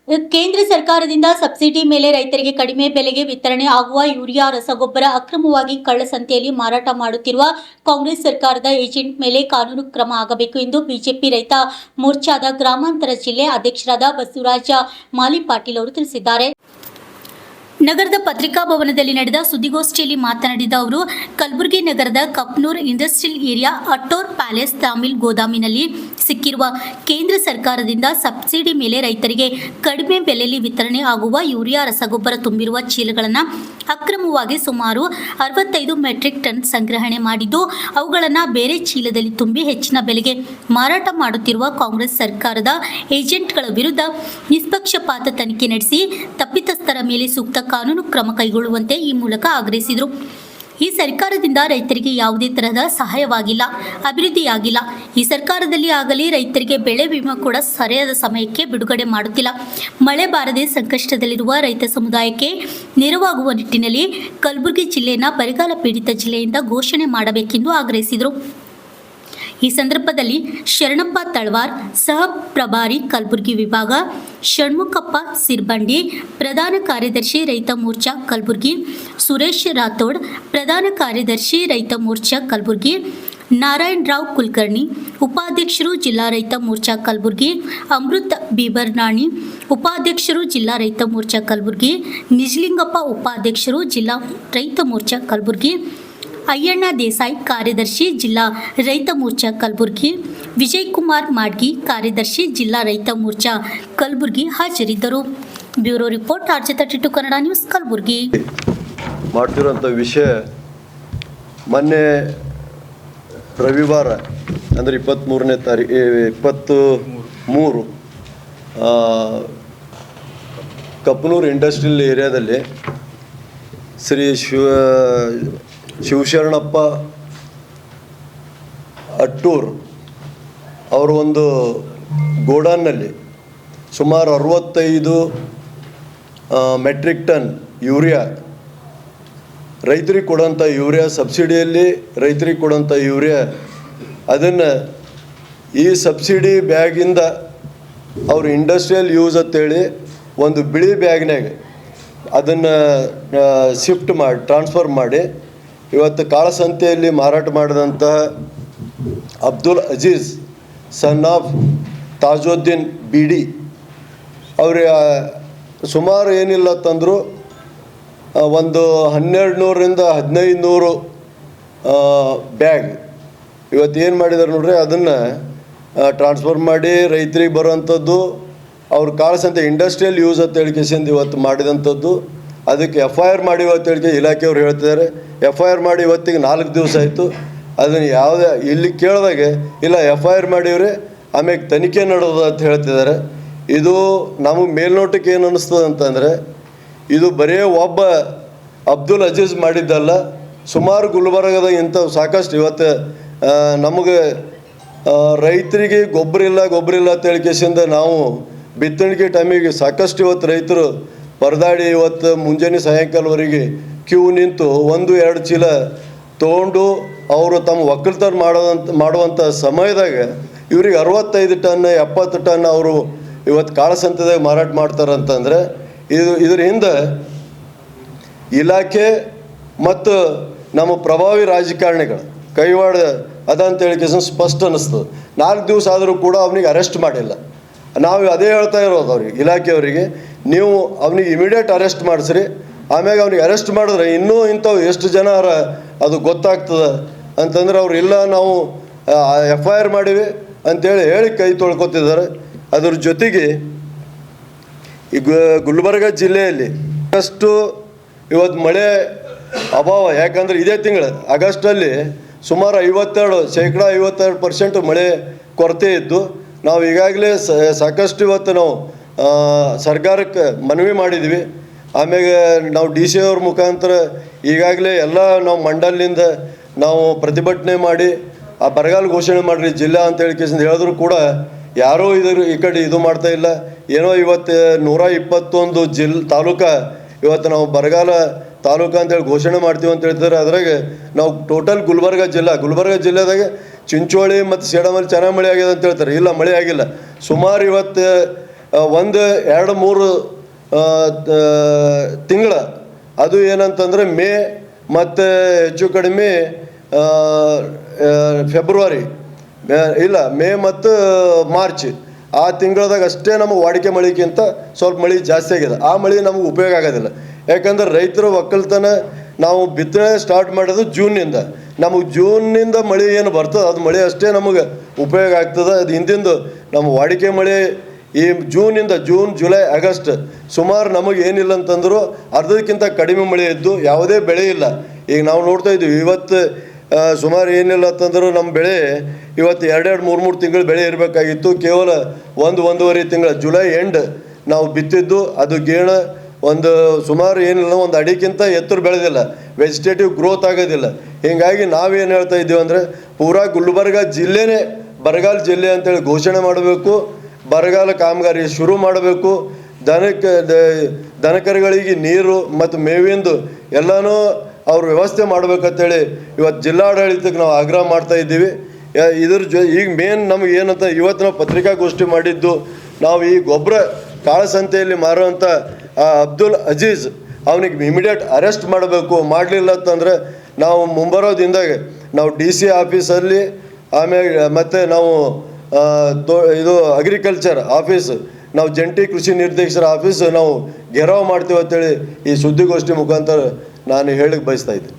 ಕೇಂದ್ರ ಸರ್ಕಾರದಿಂದ ಸಬ್ಸಿಡಿ ಮೇಲೆ ರೈತರಿಗೆ ಕಡಿಮೆ ಬೆಲೆಗೆ ವಿತರಣೆ ಆಗುವ ಯೂರಿಯಾ ರಸಗೊಬ್ಬರ ಅಕ್ರಮವಾಗಿ ಕಳ್ಳಸಂತೆಯಲ್ಲಿ ಮಾರಾಟ ಮಾಡುತ್ತಿರುವ ಕಾಂಗ್ರೆಸ್ ಸರ್ಕಾರದ ಏಜೆಂಟ್ ಮೇಲೆ ಕಾನೂನು ಕ್ರಮ ಆಗಬೇಕು ಎಂದು ಬಿಜೆಪಿ ರೈತ ಮೋರ್ಚಾದ ಗ್ರಾಮಾಂತರ ಜಿಲ್ಲೆ ಅಧ್ಯಕ್ಷರಾದ ಬಸವರಾಜ ಮಾಲಿಪಾಟೀಲ್ ಅವರು ತಿಳಿಸಿದ್ದಾರೆ. ನಗರದ ಪತ್ರಿಕಾಭವನದಲ್ಲಿ ನಡೆದ ಸುದ್ದಿಗೋಷ್ಠಿಯಲ್ಲಿ ಮಾತನಾಡಿದ ಅವರು, ಕಲಬುರಗಿ ನಗರದ ಕಪ್ನೂರ್ ಇಂಡಸ್ಟ್ರಿಯಲ್ ಏರಿಯಾ ಅಟೋರ್ ಪ್ಯಾಲೇಸ್ ತಾಮಿಲ್ ಗೋದಾಮಿನಲ್ಲಿ ಸಿಕ್ಕಿರುವ ಕೇಂದ್ರ ಸರ್ಕಾರದಿಂದ ಸಬ್ಸಿಡಿ ಮೇಲೆ ರೈತರಿಗೆ ಕಡಿಮೆ ಬೆಲೆಯಲ್ಲಿ ವಿತರಣೆ ಆಗುವ ಯೂರಿಯಾ ರಸಗೊಬ್ಬರ ತುಂಬಿರುವ ಚೀಲಗಳನ್ನು ಅಕ್ರಮವಾಗಿ ಸುಮಾರು 65 ಮೆಟ್ರಿಕ್ ಟನ್ ಸಂಗ್ರಹಣೆ ಮಾಡಿದ್ದು, ಅವುಗಳನ್ನು ಬೇರೆ ಚೀಲದಲ್ಲಿ ತುಂಬಿ ಹೆಚ್ಚಿನ ಬೆಲೆಗೆ ಮಾರಾಟ ಮಾಡುತ್ತಿರುವ ಕಾಂಗ್ರೆಸ್ ಸರ್ಕಾರದ ಏಜೆಂಟ್ಗಳ ವಿರುದ್ಧ ನಿಷ್ಪಕ್ಷಪಾತ ತನಿಖೆ ನಡೆಸಿ ತಪ್ಪಿತಸ್ಥರ ಮೇಲೆ ಸೂಕ್ತ ಕಾನೂನು ಕ್ರಮ ಕೈಗೊಳ್ಳುವಂತೆ ಈ ಮೂಲಕ ಆಗ್ರಹಿಸಿದರು. ಈ ಸರ್ಕಾರದಿಂದ ರೈತರಿಗೆ ಯಾವುದೇ ತರಹದ ಸಹಾಯವಾಗಿಲ್ಲ, ಅಭಿವೃದ್ಧಿಯಾಗಿಲ್ಲ. ಈ ಸರ್ಕಾರದಲ್ಲಿ ಆಗಲಿ ರೈತರಿಗೆ ಬೆಳೆ ವಿಮೆ ಕೂಡ ಸರಿಯಾದ ಸಮಯಕ್ಕೆ ಬಿಡುಗಡೆ ಮಾಡುತ್ತಿಲ್ಲ. ಮಳೆ ಬಾರದೆ ಸಂಕಷ್ಟದಲ್ಲಿರುವ ರೈತ ಸಮುದಾಯಕ್ಕೆ ನೆರವಾಗುವ ನಿಟ್ಟಿನಲ್ಲಿ ಕಲಬುರಗಿ ಜಿಲ್ಲೆಯನ್ನು ಬರಗಾಲ ಪೀಡಿತ ಜಿಲ್ಲೆಯಿಂದ ಘೋಷಣೆ ಮಾಡಬೇಕೆಂದು ಆಗ್ರಹಿಸಿದರು. ಈ ಸಂದರ್ಭದಲ್ಲಿ ಶರಣಪ್ಪ ತಳವಾರ್, ಸಹ ಪ್ರಭಾರಿ ಕಲಬುರಗಿ ವಿಭಾಗ, ಷಣ್ಮುಖಪ್ಪ ಸಿರ್ಬಂಡಿ, ಪ್ರಧಾನ ಕಾರ್ಯದರ್ಶಿ ರೈತ ಮೋರ್ಚಾ ಕಲಬುರಗಿ, ಸುರೇಶ್ ರಾಥೋಡ್, ಪ್ರಧಾನ ಕಾರ್ಯದರ್ಶಿ ರೈತ ಮೋರ್ಚಾ ಕಲಬುರಗಿ, ನಾರಾಯಣರಾವ್ ಕುಲಕರ್ಣಿ, ಉಪಾಧ್ಯಕ್ಷರು ಜಿಲ್ಲಾ ರೈತ ಮೋರ್ಚಾ ಕಲಬುರಗಿ, ಅಮೃತ್ ಬೀಬರ್ನಾಣಿ, ಉಪಾಧ್ಯಕ್ಷರು ಜಿಲ್ಲಾ ರೈತ ಮೋರ್ಚಾ ಕಲಬುರಗಿ, ನಿಜಲಿಂಗಪ್ಪ, ಉಪಾಧ್ಯಕ್ಷರು ಜಿಲ್ಲಾ ರೈತ ಮೋರ್ಚಾ ಕಲಬುರಗಿ, ಅಯ್ಯಣ್ಣ ದೇಸಾಯಿ, ಕಾರ್ಯದರ್ಶಿ ಜಿಲ್ಲಾ ರೈತ ಮೋರ್ಚಾ ಕಲಬುರಗಿ, ವಿಜಯಕುಮಾರ್ ಮಾಡ್ಗಿ, ಕಾರ್ಯದರ್ಶಿ ಜಿಲ್ಲಾ ರೈತ ಮೋರ್ಚಾ ಕಲಬುರಗಿ ಹಾಜರಿದ್ದರು. Bureau report, RJ32 Kannada news, Kalaburagi. ಮಾಡ್ತಿರೋಂಥ ವಿಷಯ, ಮೊನ್ನೆ ರವಿವಾರ ಅಂದರೆ 23ನೇ ತಾರೀಕು 23 ಕಪ್ನೂರ್ ಇಂಡಸ್ಟ್ರಿಯಲ್ ಏರಿಯಾದಲ್ಲಿ ಶ್ರೀ ಶಿವಶರಣಪ್ಪ ಅಟ್ಟೂರ್ ಅವರ ಒಂದು ಗೋಡಾನ್ನಲ್ಲಿ ಸುಮಾರು 65 ಮೆಟ್ರಿಕ್ ಟನ್ ಯೂರಿಯಾ, ರೈತರಿಗೆ ಕೊಡೋಂಥ ಯೂರಿಯಾ, ಸಬ್ಸಿಡಿಯಲ್ಲಿ ರೈತರಿಗೆ ಕೊಡೋಂಥ ಯೂರಿಯಾ, ಅದನ್ನು ಈ ಸಬ್ಸಿಡಿ ಬ್ಯಾಗಿಂದ ಅವರು ಇಂಡಸ್ಟ್ರಿಯಲ್ ಯೂಸ್ ಅಂತೇಳಿ ಒಂದು ಬಿಳಿ ಬ್ಯಾಗ್ನಾಗ ಅದನ್ನು ಶಿಫ್ಟ್ ಮಾಡಿ ಟ್ರಾನ್ಸ್ಫರ್ ಮಾಡಿ ಇವತ್ತು ಕಾಳಸಂತೆಯಲ್ಲಿ ಮಾರಾಟ ಮಾಡಿದಂತಹ ಅಬ್ದುಲ್ ಅಜೀಜ್ ಸನ್ ಆಫ್ ತಾಜುದ್ದೀನ್ ಬಿಡಿ ಅವ್ರ ಸುಮಾರು ಏನಿಲ್ಲ ತಂದರು ಒಂದು 1200ರಿಂದ 1500 ಬ್ಯಾಗ್ ಇವತ್ತು ಏನು ಮಾಡಿದ್ದಾರೆ ನೋಡ್ರಿ, ಅದನ್ನು ಟ್ರಾನ್ಸ್ಫರ್ ಮಾಡಿ ರೈತರಿಗೆ ಬರುವಂಥದ್ದು ಅವ್ರ ಕಾಳಸಂತೆ ಇಂಡಸ್ಟ್ರಿಯಲ್ ಯೂಸ್ ಅಂತ ಹೇಳಿಕೆಸಿಂದ ಇವತ್ತು ಮಾಡಿದಂಥದ್ದು. ಅದಕ್ಕೆ FIR ಮಾಡಿ ಇವತ್ತು ಹೇಳಿಕೆ ಇಲಾಖೆಯವ್ರು ಹೇಳ್ತಿದ್ದಾರೆ. FIR ಮಾಡಿ ಇವತ್ತಿಗೆ 4 ದಿವಸ ಆಯಿತು. ಅದನ್ನು ಯಾವುದೇ ಇಲ್ಲಿ ಕೇಳಿದಾಗೆ ಇಲ್ಲ FIR ಮಾಡಿವ್ರಿ, ಆಮೇಲೆ ತನಿಖೆ ನಡೆದ ಅಂತ ಹೇಳ್ತಿದ್ದಾರೆ. ಇದು ನಮಗೆ ಮೇಲ್ನೋಟಕ್ಕೆ ಏನು ಅನ್ನಿಸ್ತದೆ ಅಂತಂದರೆ, ಇದು ಬರೀ ಒಬ್ಬ ಅಬ್ದುಲ್ ಅಜೀಜ್ ಮಾಡಿದ್ದಲ್ಲ, ಸುಮಾರು ಗುಲ್ಬರ್ಗದ ಇಂಥ ಸಾಕಷ್ಟು ಇವತ್ತು ನಮಗೆ ರೈತರಿಗೆ ಗೊಬ್ಬರ ಇಲ್ಲ ಅಂತ ಹೇಳಿಕೆಸಿಂದ ನಾವು ಬಿತ್ತಣಿಗೆ ಟೈಮಿಗೆ ಸಾಕಷ್ಟು ಇವತ್ತು ರೈತರು ಪರದಾಡಿ ಇವತ್ತು ಮುಂಜಾನೆ ಸಾಯಂಕಾಲವರೆಗೆ ಕ್ಯೂ ನಿಂತು 1-2 ಚೀಲ ತೊಗೊಂಡು ಅವರು ತಮ್ಮ ಒಕ್ಕಲ್ತನ ಮಾಡುವಂಥ ಸಮಯದಾಗ ಇವ್ರಿಗೆ 65 ಟನ್ 70 ಟನ್ ಅವರು ಇವತ್ತು ಕಾಳಸಂತೆದಾಗ ಮಾರಾಟ ಮಾಡ್ತಾರಂತಂದರೆ ಇದ್ರ ಹಿಂದೆ ಇಲಾಖೆ ಮತ್ತು ನಮ್ಮ ಪ್ರಭಾವಿ ರಾಜಕಾರಣಿಗಳು ಕೈವಾಡ ಅದಂತ ಹೇಳಿಕೆ ಸ್ಪಷ್ಟ ಅನ್ನಿಸ್ತದೆ. 4 ದಿವಸ ಆದರೂ ಕೂಡ ಅವನಿಗೆ ಅರೆಸ್ಟ್ ಮಾಡಿಲ್ಲ. ನಾವು ಅದೇ ಹೇಳ್ತಾ ಇರೋದು ಅವ್ರಿಗೆ, ಇಲಾಖೆಯವರಿಗೆ, ನೀವು ಅವನಿಗೆ ಇಮಿಡಿಯೇಟ್ ಅರೆಸ್ಟ್ ಮಾಡಿಸ್ರಿ. ಆಮ್ಯಾಗ ಅವ್ನಿಗೆ ಅರೆಸ್ಟ್ ಮಾಡಿದ್ರೆ ಇನ್ನೂ ಇಂಥವು ಎಷ್ಟು ಜನ ಅದು ಗೊತ್ತಾಗ್ತದೆ ಅಂತಂದ್ರೆ ಅವ್ರು ಇಲ್ಲ ನಾವು FIR ಮಾಡಿವಿ ಹೇಳಿ ಕೈ ತೊಳ್ಕೊತಿದ್ದಾರೆ. ಅದ್ರ ಜೊತೆಗೆ ಈ ಗುಲ್ಬರ್ಗ ಜಿಲ್ಲೆಯಲ್ಲಿ ಅಷ್ಟು ಇವತ್ತು ಮಳೆ ಅಭಾವ, ಯಾಕಂದರೆ ಇದೇ ತಿಂಗಳು ಆಗಸ್ಟಲ್ಲಿ ಸುಮಾರು 52% ಮಳೆ ಕೊರತೆ ಇದ್ದು ನಾವು ಈಗಾಗಲೇ ಸಾಕಷ್ಟು ಇವತ್ತು ನಾವು ಸರ್ಕಾರಕ್ಕೆ ಮನವಿ ಮಾಡಿದ್ವಿ. ಆಮೇಲೆ ನಾವು DC ಅವ್ರ ಮುಖಾಂತರ ಈಗಾಗಲೇ ಎಲ್ಲ ನಾವು ಮಂಡಲಿಂದ ನಾವು ಪ್ರತಿಭಟನೆ ಮಾಡಿ ಆ ಬರಗಾಲ ಘೋಷಣೆ ಮಾಡಿರಿ ಜಿಲ್ಲಾ ಅಂತ ಹೇಳಿದ್ರು ಕೂಡ ಯಾರೂ ಈ ಕಡೆ ಇದು ಮಾಡ್ತಾ ಇಲ್ಲ. ಏನೋ ಇವತ್ತು 121 ತಾಲೂಕು ಇವತ್ತು ನಾವು ಬರಗಾಲ ತಾಲೂಕು ಅಂತೇಳಿ ಘೋಷಣೆ ಮಾಡ್ತೀವಿ ಅಂತ ಹೇಳ್ತಾರೆ. ಅದ್ರಾಗ ನಾವು ಟೋಟಲ್ ಗುಲ್ಬರ್ಗ ಜಿಲ್ಲೆದಾಗ ಚಿಂಚೋಳಿ ಮತ್ತು ಸೇಡಮಲ್ಲಿ ಚೆನ್ನಾಗಿ ಮಳೆ ಆಗಿದೆ ಅಂತ ಹೇಳ್ತಾರೆ. ಇಲ್ಲ, ಮಳೆ ಆಗಿಲ್ಲ. ಸುಮಾರು ಇವತ್ತು ಒಂದು 2-3 ತಿಂಗಳ ಅದು ಏನಂತಂದರೆ ಮೇ ಮತ್ತು ಹೆಚ್ಚು ಕಡಿಮೆ ಫೆಬ್ರವರಿ ಇಲ್ಲ ಮೇ ಮತ್ತು ಮಾರ್ಚ್ ಆ ತಿಂಗಳದಾಗ ಅಷ್ಟೇ ನಮಗೆ ವಾಡಿಕೆ ಮಳೆಗಿಂತ ಸ್ವಲ್ಪ ಮಳೆ ಜಾಸ್ತಿ ಆಗಿದೆ. ಆ ಮಳೆ ನಮಗೆ ಉಪಯೋಗ ಆಗೋದಿಲ್ಲ. ಯಾಕಂದ್ರೆ ರೈತರ ಒಕ್ಕಲ್ತನ ನಾವು ಬಿತ್ತನೆ ಸ್ಟಾರ್ಟ್ ಮಾಡೋದು ಜೂನ್ನಿಂದ. ನಮಗೆ ಜೂನ್ನಿಂದ ಮಳೆ ಏನು ಬರ್ತದೆ ಅದು ಮಳೆ ಅಷ್ಟೇ ನಮಗೆ ಉಪಯೋಗ ಆಗ್ತದೆ. ಅದು ಹಿಂದಿಂದು ನಮ್ಮ ವಾಡಿಕೆ ಮಳೆ ಈ ಜೂನಿಂದ ಜೂನ್, ಜುಲೈ, ಆಗಸ್ಟ್ ಸುಮಾರು ನಮಗೆ ಏನಿಲ್ಲ ಅಂತಂದರೂ ಅರ್ಧಕ್ಕಿಂತ ಕಡಿಮೆ ಮಳೆ ಇದ್ದು ಯಾವುದೇ ಬೆಳೆ ಇಲ್ಲ. ಈಗ ನಾವು ನೋಡ್ತಾ ಇದ್ದೀವಿ ಇವತ್ತು ಸುಮಾರು ಏನಿಲ್ಲ ಅಂತಂದರೂ ನಮ್ಮ ಬೆಳೆ ಇವತ್ತು 2-3 ತಿಂಗಳು ಬೆಳೆ ಇರಬೇಕಾಗಿತ್ತು. ಕೇವಲ 1-1.5 ತಿಂಗಳ ಜುಲೈ ಎಂಡ್ ನಾವು ಬಿತ್ತಿದ್ದು. ಅದು ಗೇಣ ಒಂದು ಸುಮಾರು ಏನಿಲ್ಲ ಒಂದು ಅಡಿಗಿಂತ ಎತ್ತರ ಬೆಳೆದಿಲ್ಲ, ವೆಜಿಟೇಟಿವ್ ಗ್ರೋತ್ ಆಗೋದಿಲ್ಲ. ಹೀಗಾಗಿ ನಾವೇನು ಹೇಳ್ತಾ ಇದ್ದೀವಿ ಅಂದರೆ ಪೂರಾ ಗುಲ್ಬರ್ಗ ಜಿಲ್ಲೆನೇ ಬರಗಾಲ ಜಿಲ್ಲೆ ಅಂತೇಳಿ ಘೋಷಣೆ ಮಾಡಬೇಕು. ಬರಗಾಲ ಕಾಮಗಾರಿ ಶುರು ಮಾಡಬೇಕು. ದನಕರುಗಳಿಗೆ ನೀರು ಮತ್ತು ಮೇವಿಂದು ಎಲ್ಲನೂ ಅವ್ರ ವ್ಯವಸ್ಥೆ ಮಾಡಬೇಕಂತೇಳಿ ಇವತ್ತು ಜಿಲ್ಲಾಡಳಿತಕ್ಕೆ ನಾವು ಆಗ್ರಹ ಮಾಡ್ತಾ ಇದ್ದೀವಿ. ಈಗ ಮೇನ್ ನಮಗೆ ಏನಂತ ಇವತ್ತು ನಾವು ಪತ್ರಿಕಾಗೋಷ್ಠಿ ಮಾಡಿದ್ದು, ನಾವು ಈ ಗೊಬ್ಬರ ಕಾಳಸಂತೆಯಲ್ಲಿ ಮಾರುವಂಥ ಅಬ್ದುಲ್ ಅಜೀಜ್ ಅವನಿಗೆ ಇಮಿಡಿಯೇಟ್ ಅರೆಸ್ಟ್ ಮಾಡಬೇಕು. ಮಾಡಲಿಲ್ಲ ಅಂತಂದರೆ ನಾವು ಮುಂಬರೋ ದಿನದಾಗ ನಾವು DC ಆಫೀಸಲ್ಲಿ ಆಮೇಲೆ ಮತ್ತು ನಾವು ಇದು ಅಗ್ರಿಕಲ್ಚರ್ ಆಫೀಸ್, ನಾವು ಜಂಟಿ ಕೃಷಿ ನಿರ್ದೇಶಕರ ಆಫೀಸ್ ನಾವು ಘೆರಾವ್ ಮಾಡ್ತೀವಿ ಅಂತೇಳಿ ಈ ಸುದ್ದಿಗೋಷ್ಠಿ ಮುಖಾಂತರ ನಾನು ಹೇಳಕ್ಕೆ ಬಯಸ್ತಾ ಇದ್ದೀನಿ.